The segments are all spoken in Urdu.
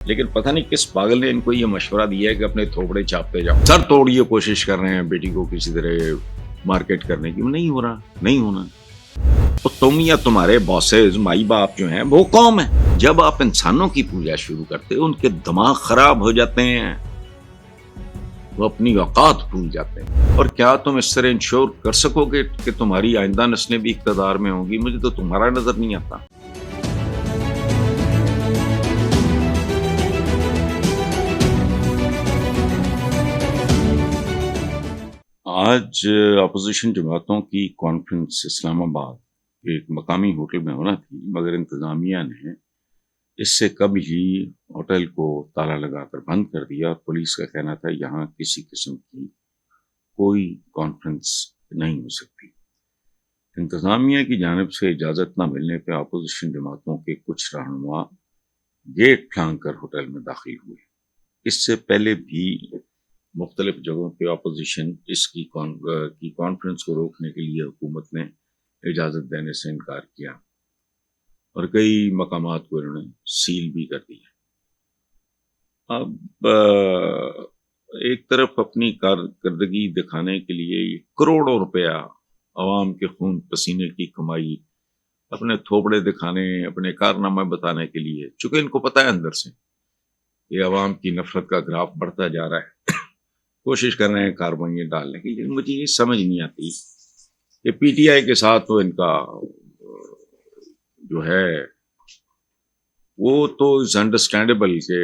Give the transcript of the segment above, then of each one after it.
لیکن پتہ نہیں کس پاگل نے ان کو یہ مشورہ دیا ہے کہ اپنے تھوپڑے چاپتے جاؤ، سر توڑیے، کوشش کر رہے ہیں بیٹی کو کسی طرح مارکیٹ کرنے کی. نہیں ہو رہا، نہیں ہونا. تو تم یا تمہارے باسز، مائی باپ جو ہیں وہ قوم ہے. جب آپ انسانوں کی پوجا شروع کرتے ان کے دماغ خراب ہو جاتے ہیں، وہ اپنی اوقات بھول جاتے ہیں. اور کیا تم اس طرح انشور کر سکو گے کہ تمہاری آئندہ نسلیں بھی اقتدار میں ہوں گی؟ مجھے تو تمہارا نظر نہیں آتا. آج اپوزیشن جماعتوں کی کانفرنس اسلام آباد ایک مقامی ہوٹل میں ہونا تھی، مگر انتظامیہ نے اس سے کب ہی ہوٹل کو تالا لگا کر بند کر دیا، اور پولیس کا کہنا تھا یہاں کسی قسم کی کوئی کانفرنس نہیں ہو سکتی. انتظامیہ کی جانب سے اجازت نہ ملنے پہ اپوزیشن جماعتوں کے کچھ رہنما گیٹ پھلانگ کر ہوٹل میں داخل ہوئے. اس سے پہلے بھی مختلف جگہوں پہ اپوزیشن اس کی کانفرنس کو روکنے کے لیے حکومت نے اجازت دینے سے انکار کیا، اور کئی مقامات کو انہوں نے سیل بھی کر دیا. اب ایک طرف اپنی کارکردگی دکھانے کے لیے کروڑوں روپیہ عوام کے خون پسینے کی کمائی اپنے تھوپڑے دکھانے، اپنے کارنامے بتانے کے لیے، چونکہ ان کو پتہ ہے اندر سے یہ عوام کی نفرت کا گراف بڑھتا جا رہا ہے، کوشش کر رہے ہیں کارروائیاں ڈالنے کی. لیکن مجھے یہ سمجھ نہیں آتی کہ پی ٹی آئی کے ساتھ تو ان کا جو ہے وہ تو از انڈرسٹینڈیبل کہ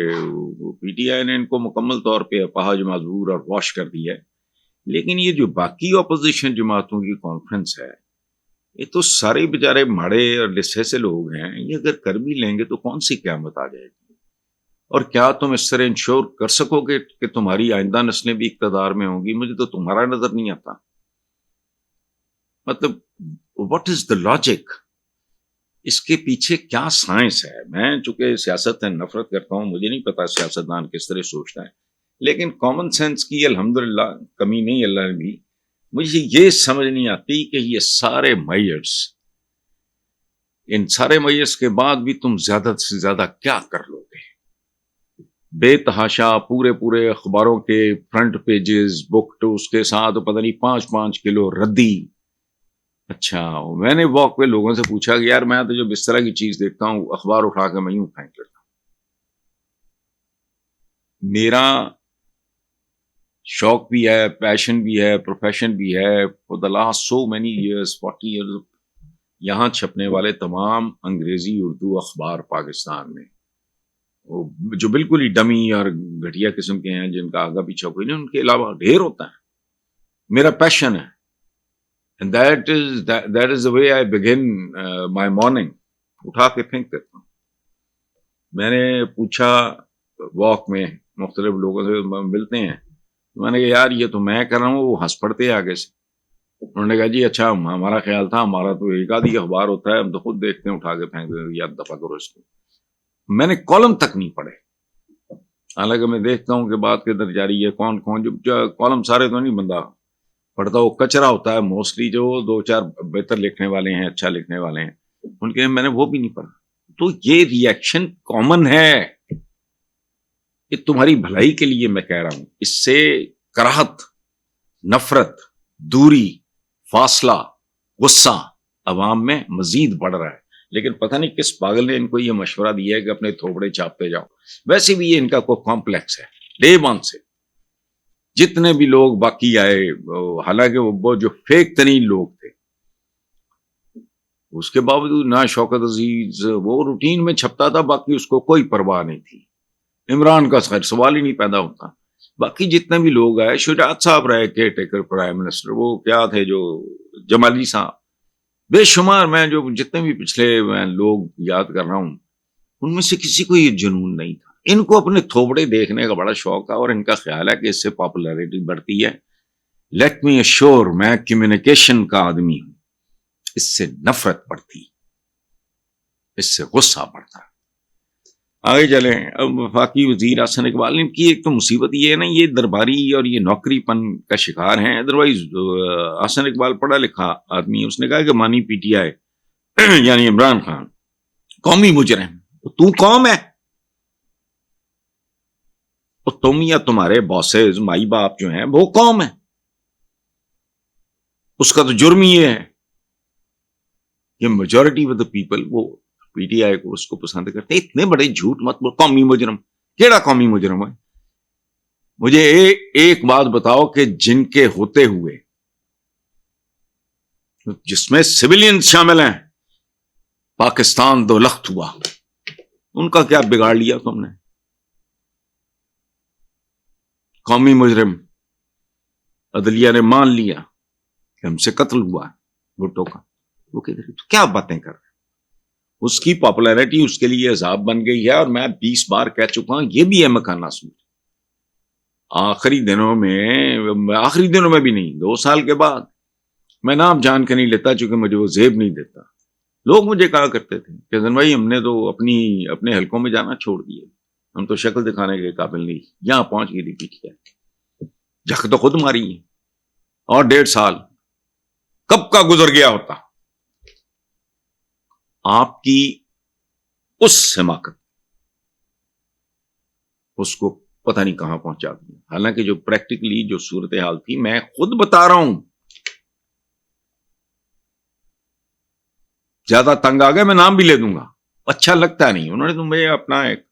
پی ٹی آئی نے ان کو مکمل طور پہ اپاہج، معذور اور واش کر دیا ہے. لیکن یہ جو باقی اپوزیشن جماعتوں کی کانفرنس ہے، یہ تو سارے بیچارے ماڑے اور لسے سے لوگ ہیں. یہ اگر کر بھی لیں گے تو کون سی قیامت آ جائے گی؟ اور کیا تم اس طرح انشور کر سکو گے کہ تمہاری آئندہ نسلیں بھی اقتدار میں ہوں گی؟ مجھے تو تمہارا نظر نہیں آتا. مطلب واٹ از دا لاجک؟ اس کے پیچھے کیا سائنس ہے؟ میں چونکہ سیاست سے نفرت کرتا ہوں، مجھے نہیں پتا سیاستدان کس طرح سوچتا ہے، لیکن کامن سینس کی الحمدللہ کمی نہیں اللہ نے بھی. مجھے یہ سمجھ نہیں آتی کہ یہ سارے میئرز، ان سارے میئرز کے بعد بھی تم زیادہ سے زیادہ کیا کر لو گے؟ بے تحاشا پورے اخباروں کے فرنٹ پیجز، بک ٹو اس کے ساتھ پتہ نہیں 5 کلو ردی. اچھا، میں نے واک پہ لوگوں سے پوچھا کہ یار میں تو جب اس طرح کی چیز دیکھتا ہوں اخبار اٹھا کے میں یوں پھینک لیتا ہوں. میرا شوق بھی ہے، پیشن بھی ہے، پروفیشن بھی ہے. For the last so many years, 40 years, یہاں چھپنے والے تمام انگریزی اردو اخبار پاکستان میں جو بالکل ہی ڈمی اور گھٹیا قسم کے ہیں، جن کا آگا پیچھا کوئی نہیں، ان کے علاوہ ڈھیر ہوتا ہے. میرا پیشن ہے، and that is the way I begin my morning. اٹھا کے پھینک دیتا ہوں. میں نے پوچھا واک میں مختلف لوگوں سے ملتے ہیں، میں نے کہا یار یہ تو میں کر رہا ہوں، وہ ہنس پڑتے آگے سے. انہوں نے کہا جی اچھا، ہمارا خیال تھا ہمارا تو ایک آدھی اخبار ہوتا ہے، ہم تو خود دیکھتے ہیں، اٹھا کے پھینک دیتے ہیں، یاد دفعہ کرو اس کو. میں نے کالم تک نہیں پڑھے، حالانکہ میں دیکھتا ہوں کہ بات کے در جاری ہے. کون جو کالم سارے تو نہیں بندہ پڑھتا، وہ کچرا ہوتا ہے موسٹلی، جو 2-4 بہتر لکھنے والے ہیں، اچھا لکھنے والے ہیں، ان کے میں نے وہ بھی نہیں پڑھا. تو یہ ریئیکشن کامن ہے، یہ تمہاری بھلائی کے لیے میں کہہ رہا ہوں. اس سے کراہت، نفرت، دوری، فاصلہ، غصہ عوام میں مزید بڑھ رہا ہے. لیکن پتہ نہیں کس پاگل نے ان کو یہ مشورہ دیا ہے کہ اپنے تھوپڑے چاپتے جاؤ. ویسے بھی یہ ان کا کوئی کمپلیکس ہے ڈے ون سے. جتنے بھی لوگ باقی آئے، حالانکہ وہ جو فیک ترین لوگ تھے، اس کے باوجود نہ شوکت عزیز وہ روٹین میں چھپتا تھا، باقی اس کو کوئی پرواہ نہیں تھی. عمران کا خیر سوال ہی نہیں پیدا ہوتا. باقی جتنے بھی لوگ آئے، شجاعت صاحب رہے کیئر ٹیکر پرائم منسٹر، وہ کیا تھے جو جمالی صاحب، بے شمار. میں جو جتنے بھی پچھلے میں لوگ یاد کر رہا ہوں، ان میں سے کسی کو یہ جنون نہیں تھا. ان کو اپنے تھوپڑے دیکھنے کا بڑا شوق ہے، اور ان کا خیال ہے کہ اس سے پاپولیرٹی بڑھتی ہے. لیٹ می ایشور، میں کمیونیکیشن کا آدمی ہوں. اس سے نفرت بڑھتی، اس سے غصہ بڑھتا. آگے چلیں. اب وفاقی وزیر حسن اقبال نے کی ایک تو مصیبت یہ ہے نا، یہ درباری اور یہ نوکری پن کا شکار ہیں. ادروائز حسن اقبال پڑھا لکھا آدمی ہے. اس نے کہا کہ مانی پی ٹی آئی یعنی عمران خان قومی مجرم. تو قوم ہے، تم یا تمہارے باسز مائی باپ جو ہیں وہ قوم ہے. اس کا تو جرم یہ ہے کہ میجورٹی آف دا پیپل وہ پی ٹی آئی کو اس کو پسند کرتے ہیں. اتنے بڑے جھوٹ مت بول. قومی مجرم کیڑا قومی مجرم ہے؟ مجھے ایک بات بتاؤ کہ جن کے ہوتے ہوئے جس میں سویلین شامل ہیں پاکستان دو لخت ہوا, ان کا کیا بگاڑ لیا تم نے؟ قومی مجرم عدلیہ نے مان لیا کہ ہم سے قتل ہوا بھٹو کا. وہ کیا باتیں کر رہے ہیں؟ اس کی پاپولیرٹی اس کے لیے عذاب بن گئی ہے. اور میں 20 بار کہہ چکا ہوں, یہ بھی ہے مکانہ سوچ. آخری دنوں میں بھی نہیں, 2 سال کے بعد میں نام جان کے نہیں لیتا چونکہ مجھے وہ زیب نہیں دیتا. لوگ مجھے کہا کرتے تھے کہ حسن بھائی ہم نے تو اپنے حلقوں میں جانا چھوڑ دیا, ہم تو شکل دکھانے کے قابل نہیں. یہاں پہنچ گئی تھی PTI, جھک تو خود ماری ہے. اور 1.5 سال کب کا گزر گیا ہوتا. آپ کی اس حماقت اس کو پتہ نہیں کہاں پہنچا دیا. حالانکہ جو پریکٹیکلی جو صورتحال تھی میں خود بتا رہا ہوں. زیادہ تنگ آ گئے میں نام بھی لے دوں گا, اچھا لگتا نہیں. انہوں نے تو مجھے اپنا ایک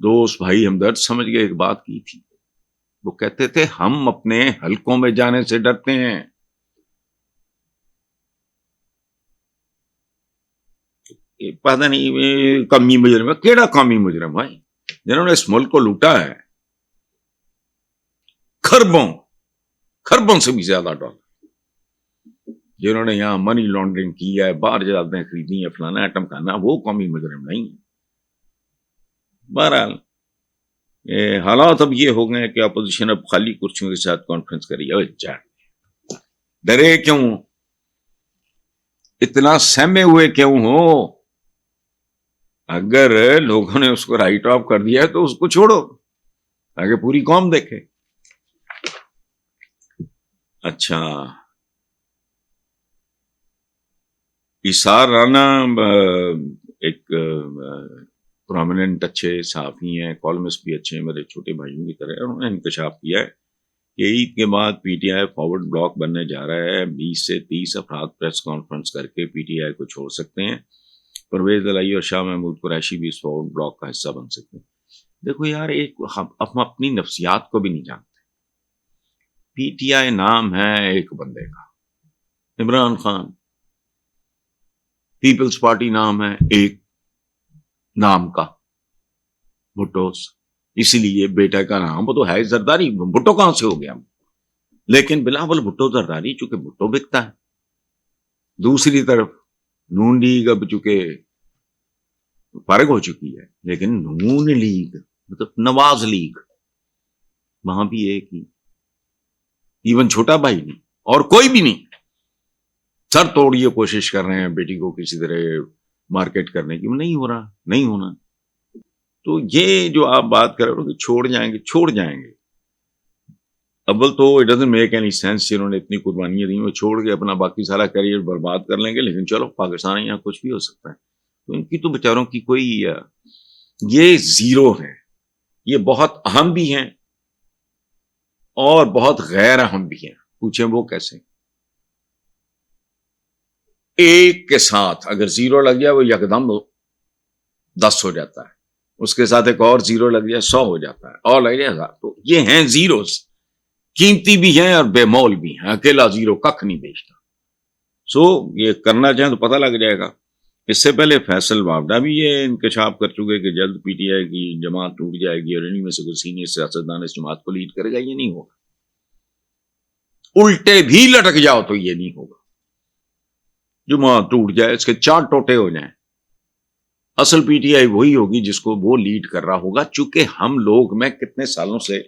دوست بھائی ہمدرد سمجھ کے ایک بات کی تھی. وہ کہتے تھے ہم اپنے حلقوں میں جانے سے ڈرتے ہیں. پتہ نہیں قومی مجرم ہے. کیڑا قومی مجرم بھائی؟ جنہوں نے اس ملک کو لوٹا ہے خربوں سے بھی زیادہ ڈالر, جنہوں نے یہاں منی لانڈرنگ کی ہے, باہر جاتیں خریدی ہیں, فلانا ایٹم کھانا, وہ قومی مجرم نہیں ہے. بہرحال حالات اب یہ ہو گئے کہ اپوزیشن اب خالی کرسیوں کے ساتھ کانفرنس کری ہے. ڈرے کیوں؟ اتنا سہمے ہوئے کیوں ہو؟ اگر لوگوں نے اس کو رائٹ آف کر دیا ہے تو اس کو چھوڑو تاکہ پوری قوم دیکھے. اچھا, ایثار رانا ایک پرومیننٹ اچھے صحافی ہیں, کالمسٹ بھی اچھے ہیں, میرے چھوٹے بھائیوں کی طرح. انہوں نے انکشاف کیا ہے کہ عید کے بعد PTI فارورڈ بلاک بننے جا رہا ہے. 20 سے 30 افراد پریس کانفرنس کر کے PTI کو چھوڑ سکتے ہیں. پرویز الہی اور شاہ محمود قریشی بھی اس فارورڈ بلاک کا حصہ بن سکتے ہیں. دیکھو یار, ہم اپنی نفسیات کو بھی نہیں جانتے. PTI نام ہے ایک بندے کا, عمران خان. پیپلز پارٹی نام ہے ایک نام کا, بھٹوس. اسی لیے بیٹا کا نام وہ تو ہے زرداری. بھٹو کہاں سے ہو گیا؟ لیکن بلاول بھٹو زرداری, چونکہ بھٹو بکتا ہے. دوسری طرف نون لیگ اب چونکہ فارغ ہو چکی ہے, لیکن نون لیگ مطلب نواز لیگ وہاں بھی ایک ہی, ایون چھوٹا بھائی نہیں اور کوئی بھی نہیں. سر توڑیے کوشش کر رہے ہیں بیٹی کو کسی طرح مارکیٹ کرنے کی, نہیں ہو رہا, نہیں ہونا. تو یہ جو آپ بات کر رہے ہو کہ چھوڑ جائیں گے, اول تو it doesn't make any sense. جنہوں نے اتنی قربانیاں دی وہ چھوڑ کے اپنا باقی سارا کیریئر برباد کر لیں گے. لیکن چلو پاکستان یہاں کچھ بھی ہو سکتا ہے. تو ان کی تو بیچاروں کی کوئی, یہ زیرو ہے. یہ بہت اہم بھی ہیں اور بہت غیر اہم بھی ہیں. پوچھیں وہ کیسے؟ ایک کے ساتھ اگر زیرو لگ جائے وہ یکدم 10 ہو جاتا ہے, اس کے ساتھ ایک اور زیرو لگ جائے 100 ہو جاتا ہے, اور لگ جائے 1000. تو یہ ہیں زیروز, قیمتی بھی ہیں اور بے مول بھی ہیں. اکیلا زیرو ککھ نہیں بیچتا. سو یہ کرنا چاہیں تو پتہ لگ جائے گا. اس سے پہلے فیصل وابڈا بھی یہ انکشاف کر چکے کہ جلد PTI کی جماعت ٹوٹ جائے گی اور انہی میں سے کوئی سینئر سیاستدان اس جماعت کو لیڈ کرے گا. یہ نہیں ہوگا. الٹے بھی لٹک جاؤ تو یہ نہیں ہوگا. جماعت ٹوٹ جائے, اس کے 4 ٹوٹے ہو جائیں, اصل PTI وہی ہوگی جس کو وہ لیڈ کر رہا ہوگا. چونکہ ہم لوگ, میں کتنے سالوں سے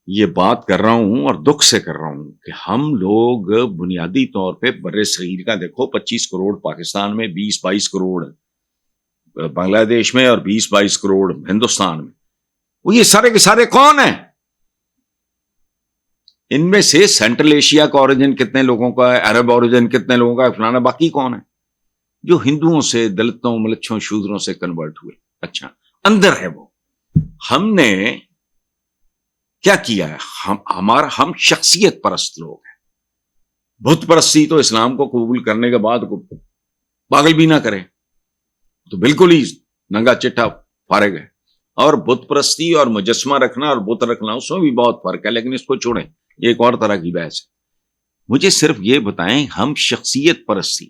یہ بات کر رہا ہوں اور دکھ سے کر رہا ہوں کہ ہم لوگ بنیادی طور پہ برِ صغیر کا دیکھو, 25 کروڑ پاکستان میں, 20-22 کروڑ بنگلہ دیش میں اور 20-22 کروڑ ہندوستان میں. وہ یہ سارے کے سارے کون ہیں؟ ان میں سے سینٹرل ایشیا کا اوریجن کتنے لوگوں کا ہے, عرب اوریجن کتنے لوگوں کا ہے, فلانا. باقی کون ہے؟ جو ہندوؤں سے, دلتوں, ملچھوں, شودروں سے کنورٹ ہوئے. اچھا, اندر ہے وہ. ہم نے کیا کیا ہے؟ ہم شخصیت پرست لوگ ہیں. بت پرستی تو اسلام کو قبول کرنے کے بعد پاگل بھی نہ کرے تو بالکل ہی ننگا چٹھا فارغ ہے. اور بت پرستی اور مجسمہ رکھنا اور بت رکھنا اس میں بھی بہت فرق ہے، لیکن اس کو چھوڑیں، یہ ایک اور طرح کی بحث ہے. مجھے صرف یہ بتائیں، ہم شخصیت پرستی،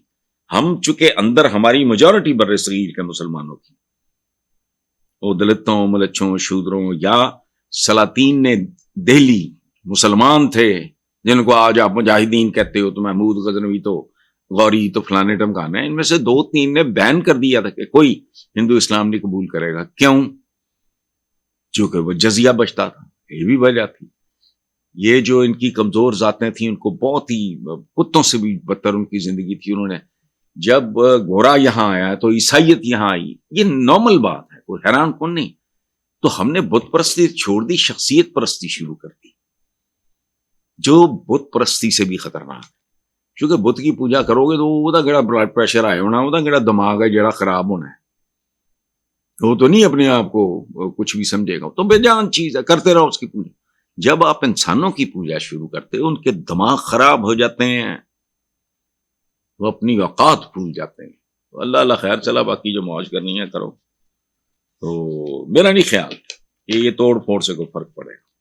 ہم چونکہ اندر ہماری میجورٹی بر صغیر کے مسلمانوں کی، وہ دلتوں، ملچھوں، شودروں یا سلاطین نے دہلی مسلمان تھے جن کو آج آپ مجاہدین کہتے ہو، تو محمود غزنوی تو غوری تو فلانے ٹمکانا ہے، ان میں سے 2-3 نے بین کر دیا تھا کہ کوئی ہندو اسلام نہیں قبول کرے گا. کیوں؟ چونکہ وہ جزیہ بچتا تھا. یہ بھی وجہ تھی. یہ جو ان کی کمزور ذاتیں تھیں، ان کو بہت ہی کتوں سے بھی بدتر ان کی زندگی تھی. انہوں نے جب گورا یہاں آیا تو عیسائیت یہاں آئی، یہ نارمل بات ہے، کوئی حیران کن نہیں. تو ہم نے بت پرستی چھوڑ دی، شخصیت پرستی شروع کر دی، جو بت پرستی سے بھی خطرناک ہے. کیونکہ بت کی پوجا کرو گے تو وہ گڑا بلڈ پریشر آئے ہونا، وہ گڑا دماغ ہے جڑا خراب ہونا ہے. وہ تو نہیں اپنے آپ کو کچھ بھی سمجھے گا، تو بے جان چیز ہے، کرتے رہو اس کی پوجا. جب آپ انسانوں کی پوجا شروع کرتے ان کے دماغ خراب ہو جاتے ہیں، وہ اپنی اوقات بھول جاتے ہیں. تو اللہ اللہ خیر، چلا باقی جو موج کرنی ہے کرو. تو میرا نہیں خیال کہ یہ توڑ پھوڑ سے کوئی فرق پڑے گا.